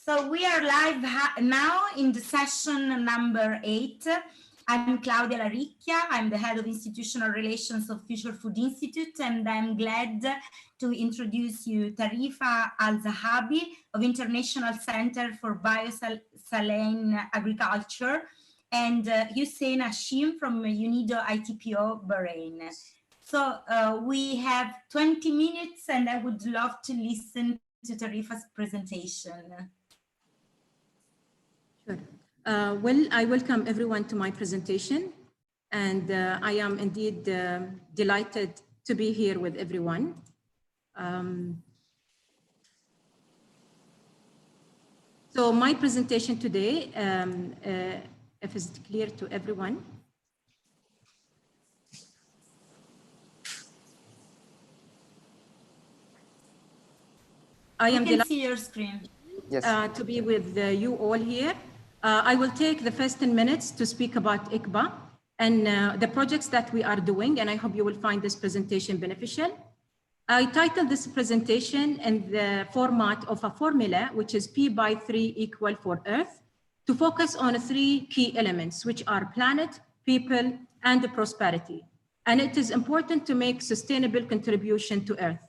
So we are live now in the session number 8. I'm Claudia Laricchia. I'm the head of institutional relations of Future Food Institute, and I'm glad to introduce you Tarifa Al-Zahabi of International Center for Biosaline Agriculture, and Hussein Hashim from UNIDO ITPO Bahrain. So we have 20 minutes, and I would love to listen to Tarifa's presentation. Sure. Well, I welcome everyone to my presentation, and I am indeed delighted to be here with everyone. So my presentation today, if it's clear to everyone. I am delighted see your screen. Yes. To be with you all here. I will take the first 10 minutes to speak about Aqaba and the projects that we are doing, and I hope you will find this presentation beneficial. I titled this presentation in the format of a formula, which is P by 3 equal for Earth, to focus on 3 key elements, which are planet, people, and prosperity. And it is important to make sustainable contribution to Earth.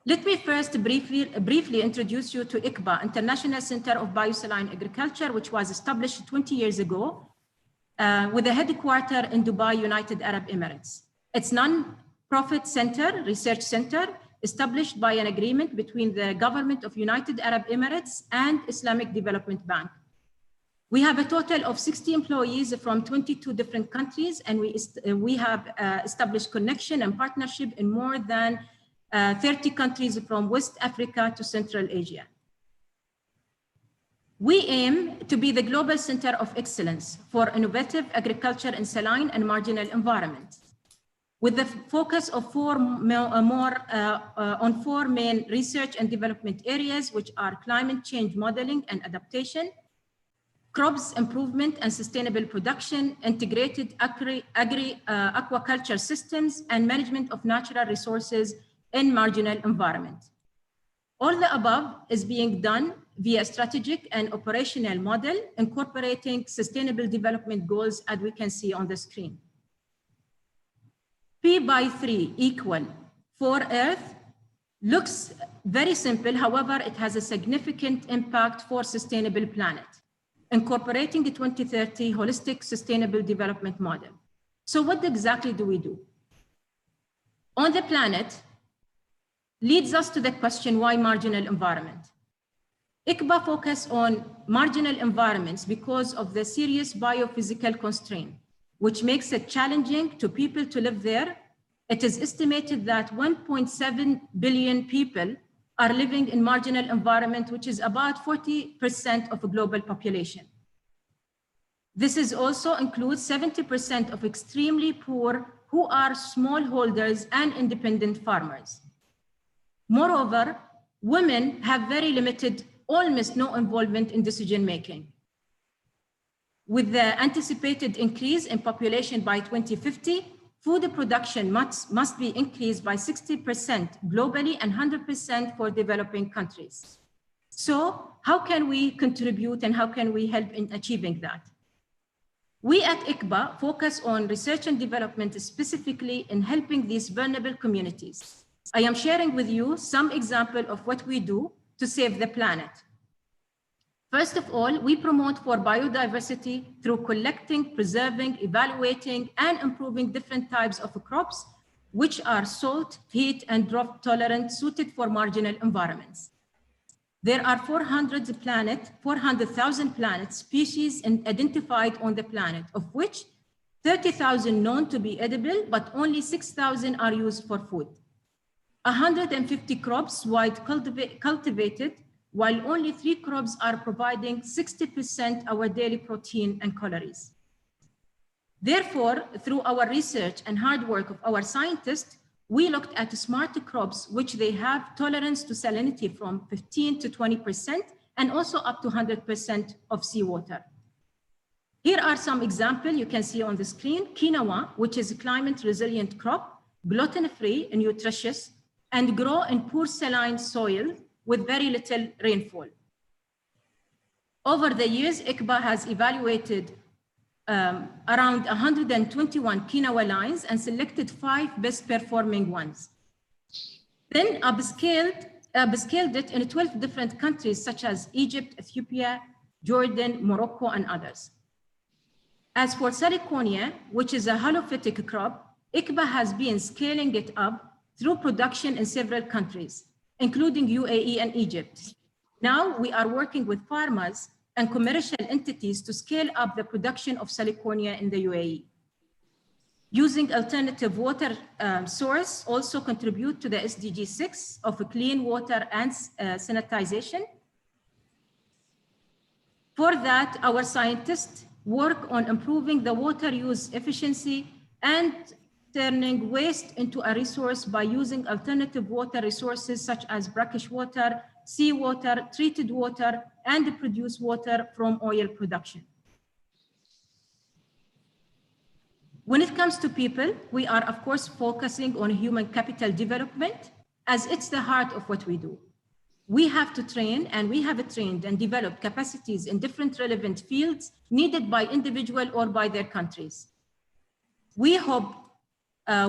Let me first briefly introduce you to Aqaba, International Center of Biosaline Agriculture, which was established 20 years ago with a headquarters in Dubai, United Arab Emirates. It's non-profit center, research center, established by an agreement between the government of United Arab Emirates and Islamic Development Bank. We have a total of 60 employees from 22 different countries, and we have established connection and partnership in more than 30 countries from West Africa to Central Asia. We aim to be the global center of excellence for innovative agriculture in saline and marginal environments, with the focus of on four main research and development areas, which are climate change modeling and adaptation, crops improvement and sustainable production, integrated aquaculture systems, and management of natural resources in marginal environment. All the above is being done via strategic and operational model, incorporating sustainable development goals, as we can see on the screen. P by 3 equal for Earth looks very simple. However, it has a significant impact for sustainable planet, incorporating the 2030 holistic sustainable development model. So what exactly do we do? On the planet, leads us to the question, why marginal environment? Aqaba focus on marginal environments because of the serious biophysical constraint, which makes it challenging to people to live there. It is estimated that 1.7 billion people are living in marginal environment, which is about 40% of the global population. This is also includes 70% of extremely poor who are smallholders and independent farmers. Moreover, women have very limited, almost no involvement in decision-making. With the anticipated increase in population by 2050, food production must be increased by 60% globally and 100% for developing countries. So how can we contribute and how can we help in achieving that? We at Aqaba focus on research and development, specifically in helping these vulnerable communities. I am sharing with you some example of what we do to save the planet. First of all, we promote for biodiversity through collecting, preserving, evaluating, and improving different types of crops, which are salt, heat, and drought tolerant, suited for marginal environments. There are 400,000 planet species identified on the planet, of which 30,000 known to be edible, but only 6,000 are used for food. 150 crops wide cultivated, while only 3 crops are providing 60% our daily protein and calories. Therefore, through our research and hard work of our scientists, we looked at smart crops, which they have tolerance to salinity from 15 to 20%, and also up to 100% of seawater. Here are some examples you can see on the screen. Quinoa, which is a climate resilient crop, gluten-free and nutritious, and grow in poor saline soil, with very little rainfall. Over the years, Aqaba has evaluated around 121 quinoa lines and selected 5 best performing ones. Then upscaled it in 12 different countries such as Egypt, Ethiopia, Jordan, Morocco, and others. As for saliconia, which is a halophytic crop, Aqaba has been scaling it up through production in several countries, including UAE and Egypt. Now we are working with farmers and commercial entities to scale up the production of saliconia in the UAE. Using alternative water source also contribute to the SDG 6 of clean water and sanitization. For that, our scientists work on improving the water use efficiency and turning waste into a resource by using alternative water resources such as brackish water, seawater, treated water, and produced water from oil production. When it comes to people, we are of course focusing on human capital development as it's the heart of what we do. We have to train, and we have trained and developed capacities in different relevant fields needed by individual or by their countries. We hope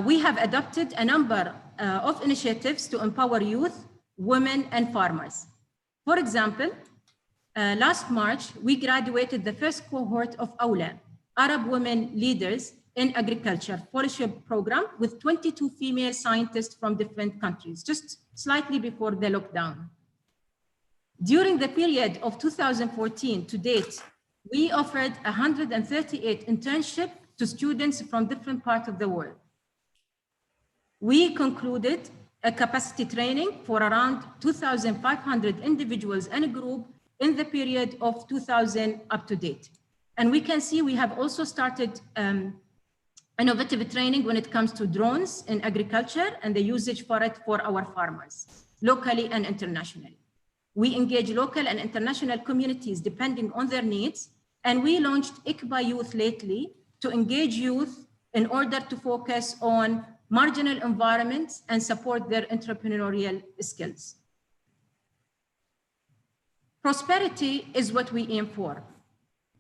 we have adopted a number of initiatives to empower youth, women, and farmers. For example, last March, we graduated the first cohort of AULA, Arab Women Leaders in Agriculture Fellowship Program, with 22 female scientists from different countries, just slightly before the lockdown. During the period of 2014 to date, we offered 138 internships to students from different parts of the world. We concluded a capacity training for around 2,500 individuals and a group in the period of 2000 up to date. And we can see we have also started innovative training when it comes to drones in agriculture and the usage for it for our farmers, locally and internationally. We engage local and international communities depending on their needs, and we launched Aqaba Youth lately to engage youth in order to focus on marginal environments and support their entrepreneurial skills. Prosperity is what we aim for.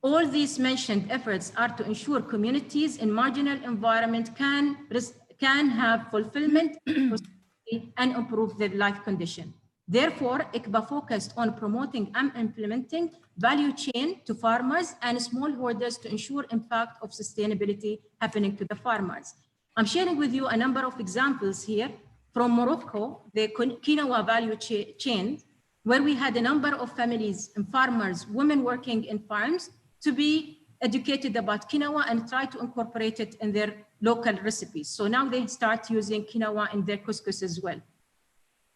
All these mentioned efforts are to ensure communities in marginal environment can have fulfillment and improve their life condition. Therefore, Aqaba focused on promoting and implementing value chain to farmers and smallholders to ensure impact of sustainability happening to the farmers. I'm sharing with you a number of examples here from Morocco, the quinoa value chain, where we had a number of families and farmers, women working in farms, to be educated about quinoa and try to incorporate it in their local recipes. So now they start using quinoa in their couscous as well.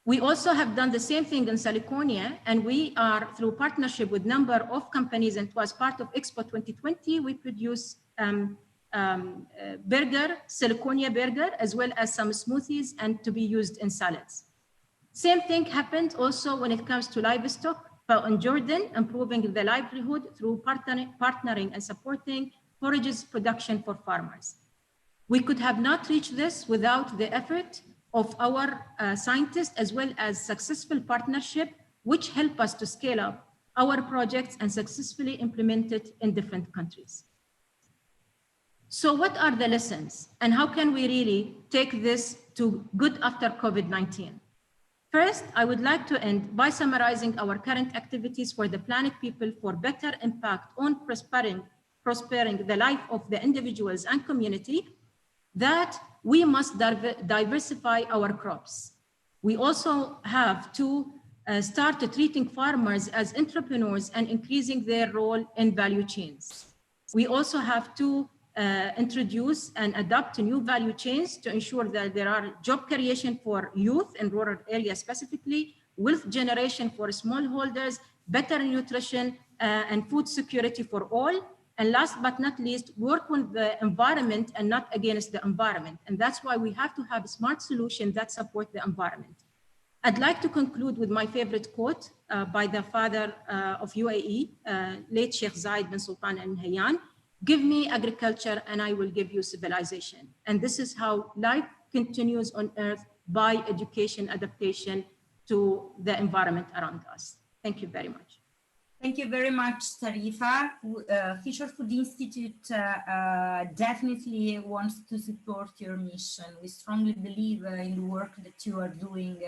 We also have done the same thing in saliconia, and we are, through partnership with a number of companies, and it was part of Expo 2020, we produce saliconia burger, as well as some smoothies and to be used in salads. Same thing happened also when it comes to livestock. In Jordan, improving the livelihood through partnering and supporting forages production for farmers. We could have not reached this without the effort of our scientists, as well as successful partnership, which help us to scale up our projects and successfully implement it in different countries. So what are the lessons, and how can we really take this to good after COVID-19? First, I would like to end by summarizing our current activities for the planet people for better impact on prospering the life of the individuals and community, that we must diversify our crops. We also have to start treating farmers as entrepreneurs and increasing their role in value chains. We also have to introduce and adopt new value chains to ensure that there are job creation for youth in rural areas specifically, wealth generation for smallholders, better nutrition and food security for all, and last but not least, work on the environment and not against the environment. And that's why we have to have smart solutions that support the environment. I'd like to conclude with my favorite quote by the father of UAE, late Sheikh Zayed bin Sultan Al Nahyan: "Give me agriculture and I will give you civilization." And this is how life continues on earth, by education, adaptation, to the environment around us. Thank you very much. Thank you very much, Tarifa. Future Food Institute definitely wants to support your mission. We strongly believe in the work that you are doing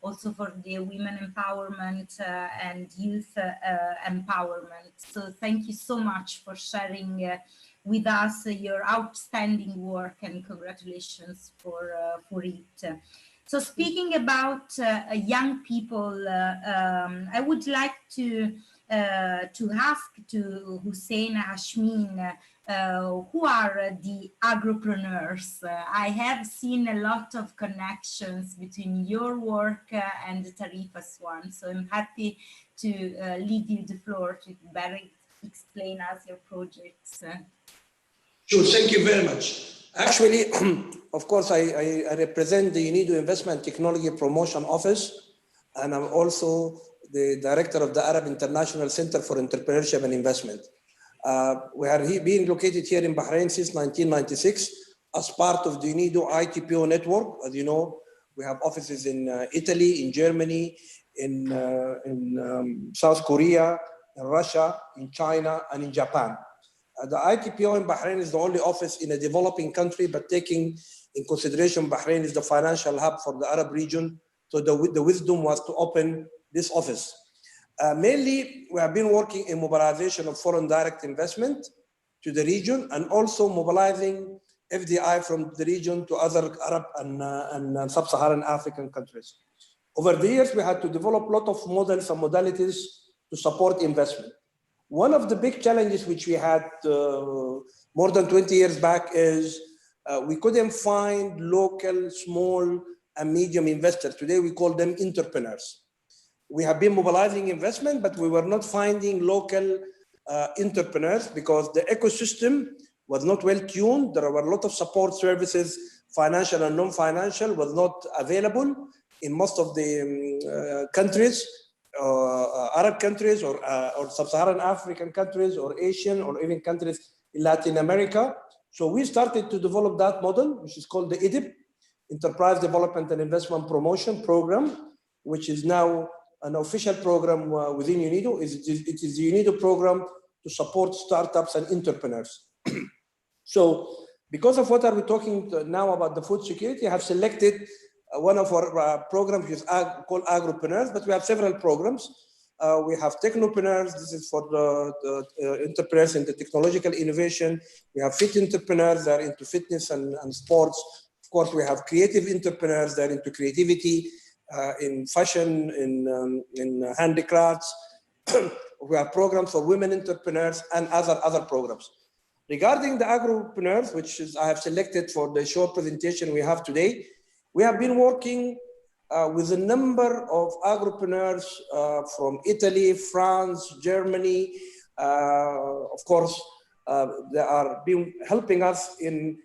also for the women empowerment and youth empowerment. So thank you so much for sharing with us your outstanding work, and congratulations for it. So speaking about young people, I would like to ask to Hussein Ashmin, who are the agripreneurs? I have seen a lot of connections between your work and Tarifa's one, so I'm happy to leave you the floor to better explain us your projects. Sure, thank you very much. Actually, of course, I represent the UNIDO Investment Technology Promotion Office, and I'm also the director of the Arab International Center for Entrepreneurship and Investment. We are being located here in Bahrain since 1996 as part of the UNIDO ITPO network. As you know, we have offices in Italy, in Germany, in South Korea, in Russia, in China, and in Japan. The ITPO in Bahrain is the only office in a developing country, but taking in consideration Bahrain is the financial hub for the Arab region. So the wisdom was to open this office. Mainly, we have been working in mobilization of foreign direct investment to the region, and also mobilizing FDI from the region to other Arab and sub-Saharan African countries. Over the years, we had to develop a lot of models and modalities to support investment. One of the big challenges which we had more than 20 years back is we couldn't find local small and medium investors. Today we call them entrepreneurs. We have been mobilizing investment, but we were not finding local entrepreneurs because the ecosystem was not well tuned. There were a lot of support services, financial and non-financial, was not available in most of the countries. Arab countries or sub-Saharan African countries or Asian or even countries in Latin America. So we started to develop that model, which is called the EDIP, Enterprise Development and Investment Promotion Program, which is now an official program within UNIDO. It is the UNIDO program to support startups and entrepreneurs. So because of what are we talking now about the food security, I have selected one of our programs, which is called Agropreneurs, but we have several programs. We have Technopreneurs. This is for the entrepreneurs in the technological innovation. We have Fit Entrepreneurs that are into fitness and sports. Of course, we have Creative Entrepreneurs that are into creativity, in fashion, in handicrafts. We have programs for women entrepreneurs and other programs. Regarding the Agropreneurs, which is I have selected for the short presentation we have today, we have been working with a number of agripreneurs from Italy, France, Germany. Of course, they are been helping us in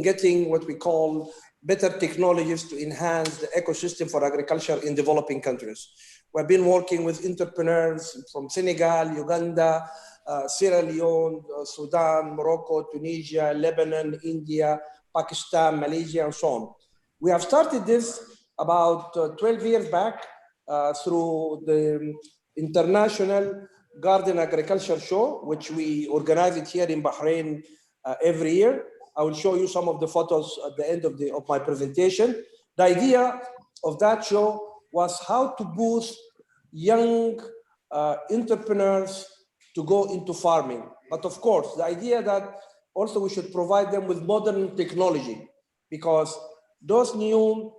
getting what we call better technologies to enhance the ecosystem for agriculture in developing countries. We've been working with entrepreneurs from Senegal, Uganda, Sierra Leone, Sudan, Morocco, Tunisia, Lebanon, India, Pakistan, Malaysia, and so on. We have started this about 12 years back through the International Garden Agriculture Show, which we organize it here in Bahrain every year. I will show you some of the photos at the end of my presentation. The idea of that show was how to boost young entrepreneurs to go into farming. But of course, the idea that also we should provide them with modern technology, because those new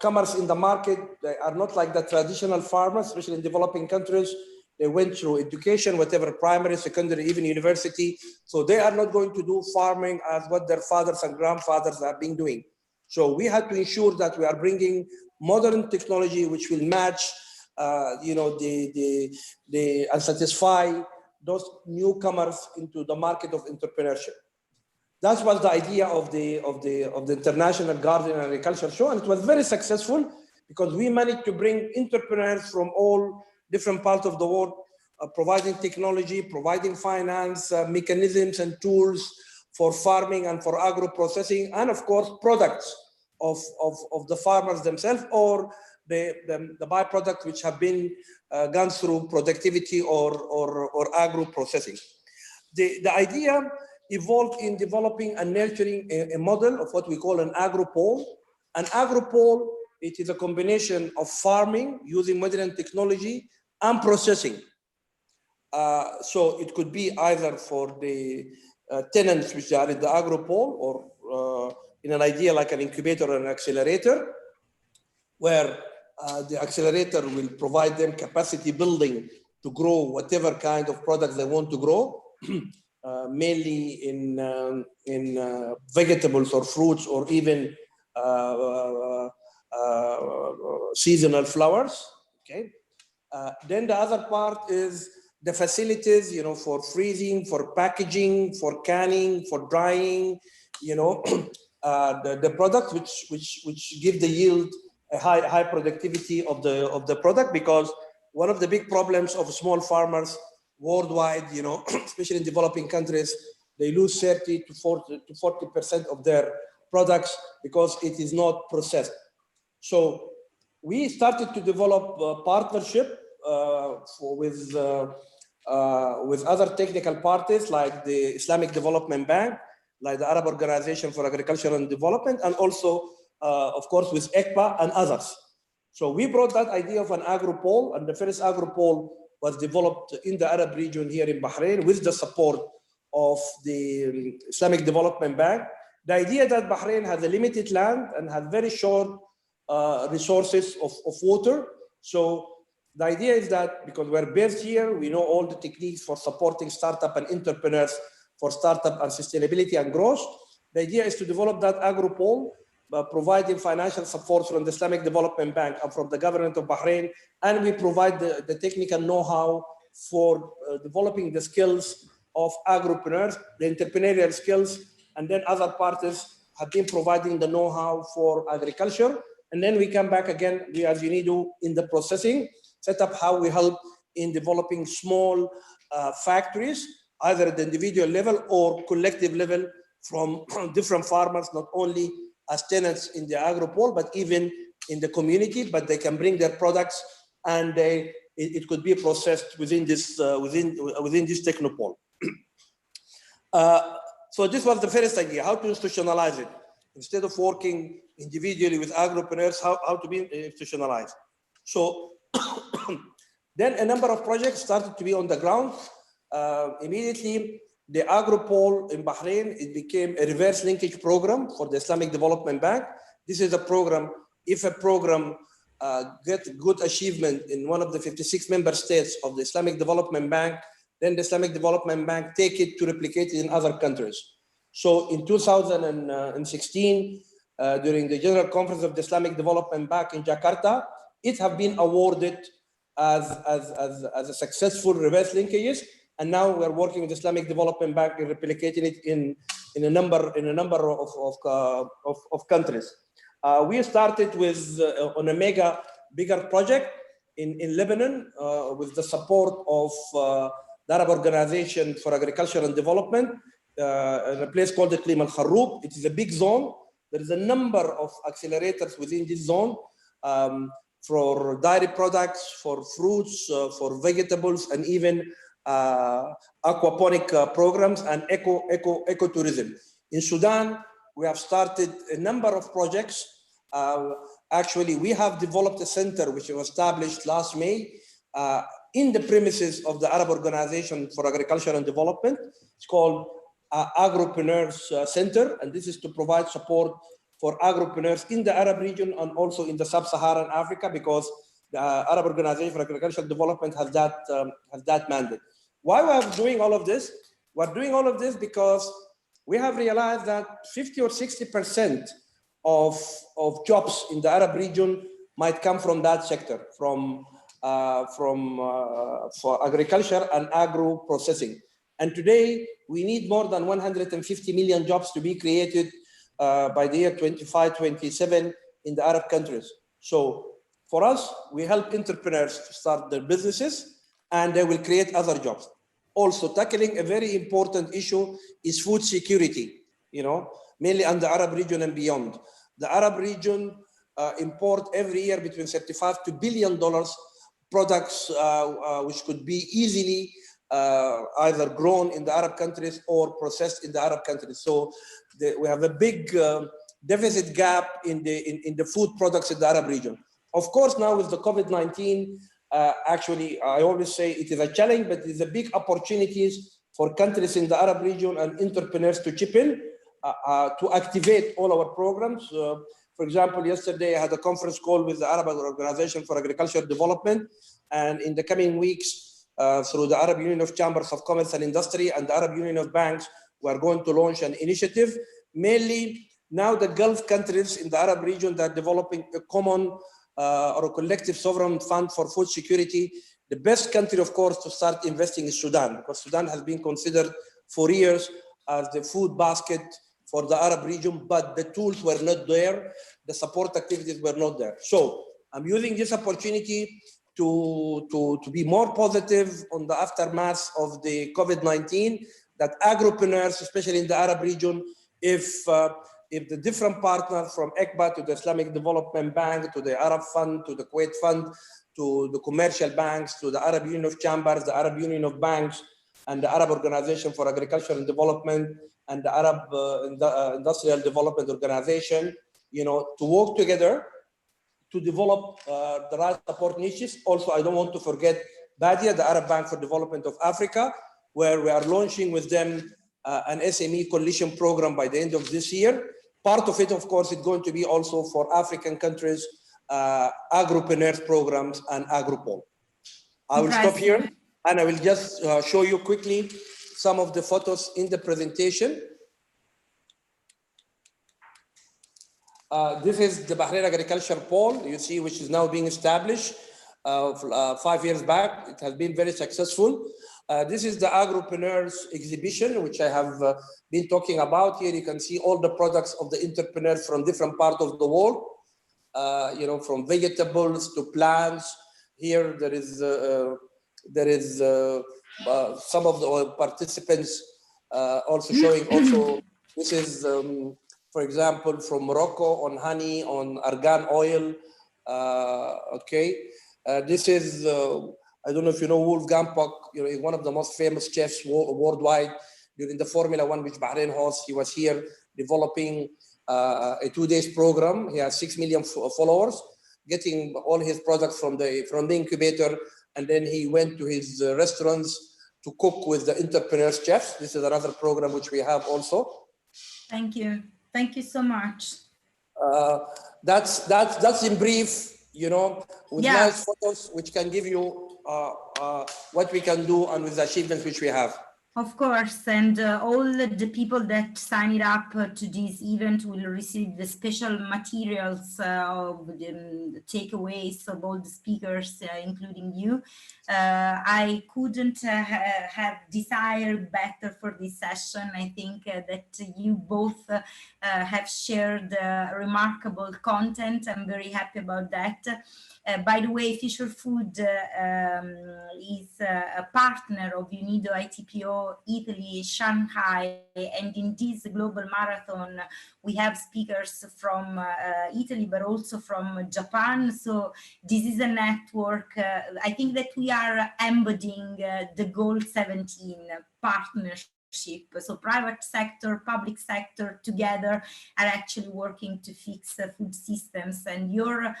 comers in the market, they are not like the traditional farmers, especially in developing countries. They went through education, whatever, primary, secondary, even university. So they are not going to do farming as what their fathers and grandfathers have been doing. So we had to ensure that we are bringing modern technology which will match, and satisfy those newcomers into the market of entrepreneurship. That was the idea of the International Garden and Agriculture Show, and it was very successful because we managed to bring entrepreneurs from all different parts of the world, providing technology, providing finance, mechanisms and tools for farming and for agro processing, and of course products of the farmers themselves, or the byproducts which have been gone through productivity or agro processing. The idea evolved in developing and nurturing a model of what we call an agropole. An agropole, it is a combination of farming using modern technology and processing. So it could be either for the tenants which are in the agropole, or in an idea like an incubator or an accelerator, where the accelerator will provide them capacity building to grow whatever kind of products they want to grow, mainly in vegetables or fruits, or even seasonal flowers. Okay. Then the other part is the facilities, you know, for freezing, for packaging, for canning, for drying, you know, the product which give the yield a high productivity of the product. Because one of the big problems of small farmers worldwide, you know, especially in developing countries, they lose 30 to 40% of their products because it is not processed. So we started to develop a partnership with other technical parties like the Islamic Development Bank, like the Arab Organization for Agriculture and Development, and also, of course, with Aqaba and others. So we brought that idea of an agropole, and the first agropole was developed in the Arab region here in Bahrain with the support of the Islamic Development Bank. The idea that Bahrain has a limited land and has very short resources of water. So the idea is that because we're based here, we know all the techniques for supporting startup and entrepreneurs for startup and sustainability and growth. The idea is to develop that agropole, providing financial support from the Islamic Development Bank and from the government of Bahrain. And we provide the technical know-how for developing the skills of agripreneurs, the entrepreneurial skills, and then other parties have been providing the know-how for agriculture. And then we come back again, we as UNIDO in the processing, set up how we help in developing small factories, either at the individual level or collective level from different farmers, not only as tenants in the agropole, but even in the community, but they can bring their products and it could be processed within this technopole. So this was the first idea, how to institutionalize it. Instead of working individually with agripreneurs, how to be institutionalized. So then a number of projects started to be on the ground. Immediately, the agropole in Bahrain, it became a reverse linkage program for the Islamic Development Bank. This is a program, if a program gets good achievement in one of the 56 member states of the Islamic Development Bank, then the Islamic Development Bank take it to replicate it in other countries. So in 2016, during the General Conference of the Islamic Development Bank in Jakarta, it have been awarded as a successful reverse linkages. And now we're working with the Islamic Development Bank in replicating it in a number of countries. We started with on a bigger project in Lebanon with the support of the Arab Organization for Agriculture and Development in a place called the Iqlim al-Kharroub. It is a big zone. There is a number of accelerators within this zone for dairy products, for fruits, for vegetables, and even aquaponic programs and ecotourism. In Sudan, we have started a number of projects. Actually, we have developed a center which was established last May in the premises of the Arab Organization for Agriculture and Development. It's called Agropreneurs Center, and this is to provide support for agropreneurs in the Arab region and also in the sub-Saharan Africa, because the Arab Organization for Agricultural Development has that mandate. Why we are doing all of this? We're doing all of this because we have realized that 50 or 60% of jobs in the Arab region might come from that sector, for agriculture and agro processing. And today we need more than 150 million jobs to be created by the year 25, 27 in the Arab countries. So for us, we help entrepreneurs to start their businesses and they will create other jobs. Also, tackling a very important issue is food security, you know, mainly in the Arab region and beyond. The Arab region import every year between $35 to billion products which could be easily either grown in the Arab countries or processed in the Arab countries. So we have a big deficit gap in the food products in the Arab region. Of course, now with the COVID-19, actually, I always say it is a challenge, but it is a big opportunities for countries in the Arab region and entrepreneurs to chip in to activate all our programs. For example, yesterday I had a conference call with the Arab Organization for Agricultural Development, and in the coming weeks, through the Arab Union of Chambers of Commerce and Industry and the Arab Union of Banks, we are going to launch an initiative. Mainly now the Gulf countries in the Arab region that are developing a common or a collective sovereign fund for food security. The best country, of course, to start investing is Sudan, because Sudan has been considered for years as the food basket for the Arab region, but the tools were not there, the support activities were not there. So I'm using this opportunity to be more positive on the aftermath of the COVID-19, that agripreneurs, especially in the Arab region, if the different partners from Aqaba to the Islamic Development Bank, to the Arab Fund, to the Kuwait Fund, to the commercial banks, to the Arab Union of Chambers, the Arab Union of Banks, and the Arab Organization for Agriculture and Development, and the Arab Industrial Development Organization, to work together to develop the right support niches. Also, I don't want to forget BADIA, the Arab Bank for Development of Africa, where we are launching with them an SME coalition program by the end of this year. Part of it, of course, is going to be also for African countries, agropreneurs programs and agropol. I will stop here and I will just show you quickly some of the photos in the presentation. This is the Bahrain Agriculture Pole, you see, which is now being established 5 years back. It has been very successful. This is the Agropreneurs exhibition, which I have been talking about. Here you can see all the products of the entrepreneurs from different parts of the world, from vegetables to plants. Here there is some of the participants also showing also, this is, for example, from Morocco on honey, on argan oil. This is, I don't know if you know Wolfgang Puck, one of the most famous chefs worldwide during the Formula One, which Bahrain hosts. He was here developing a 2-day program. He has 6 million followers, getting all his products from the incubator, and then he went to his restaurants to cook with the entrepreneurs chefs. This is another program which we have also. Thank you. Thank you so much. That's in brief, with nice photos, which can give you what we can do and with the achievements which we have. Of course, and all the people that signed up to this event will receive the special materials of the takeaways of all the speakers, including you. I couldn't have desired better for this session. I think that you both have shared remarkable content. I'm very happy about that. By the way, Fisher Food is a partner of UNIDO ITPO Italy, Shanghai, and in this global marathon, we have speakers from Italy, but also from Japan. So this is a network. I think that we are embodying the Goal 17 partnership. So private sector, public sector together are actually working to fix food systems, and your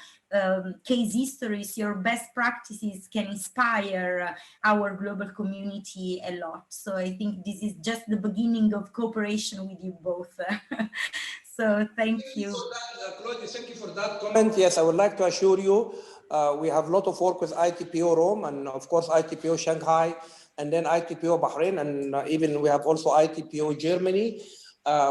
case histories, your best practices can inspire our global community a lot. So I think this is just the beginning of cooperation with you both. So thank you. Claudia, thank you for that comment. Yes, I would like to assure you, we have a lot of work with ITPO Rome and of course ITPO Shanghai, and then ITPO Bahrain, and even we have also ITPO Germany.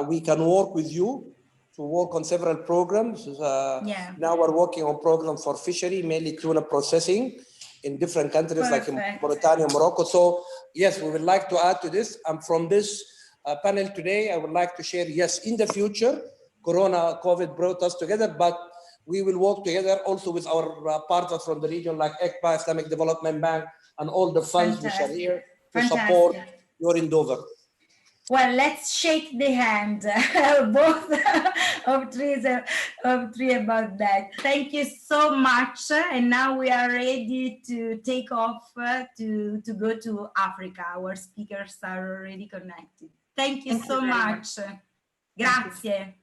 We can work with you to work on several programs. Now we're working on programs for fishery, mainly tuna processing in different countries like in Mauritania, Morocco. So yes, we would like to add to this. And from this panel today, I would like to share, yes, in the future, COVID brought us together, but we will work together also with our partners from the region like Aqaba, Islamic Development Bank, and all the funds which are here to support your endeavor. Well, let's shake the hand, both of three about that. Thank you so much. And now we are ready to take off to go to Africa. Our speakers are already connected. Thank you so much. Grazie.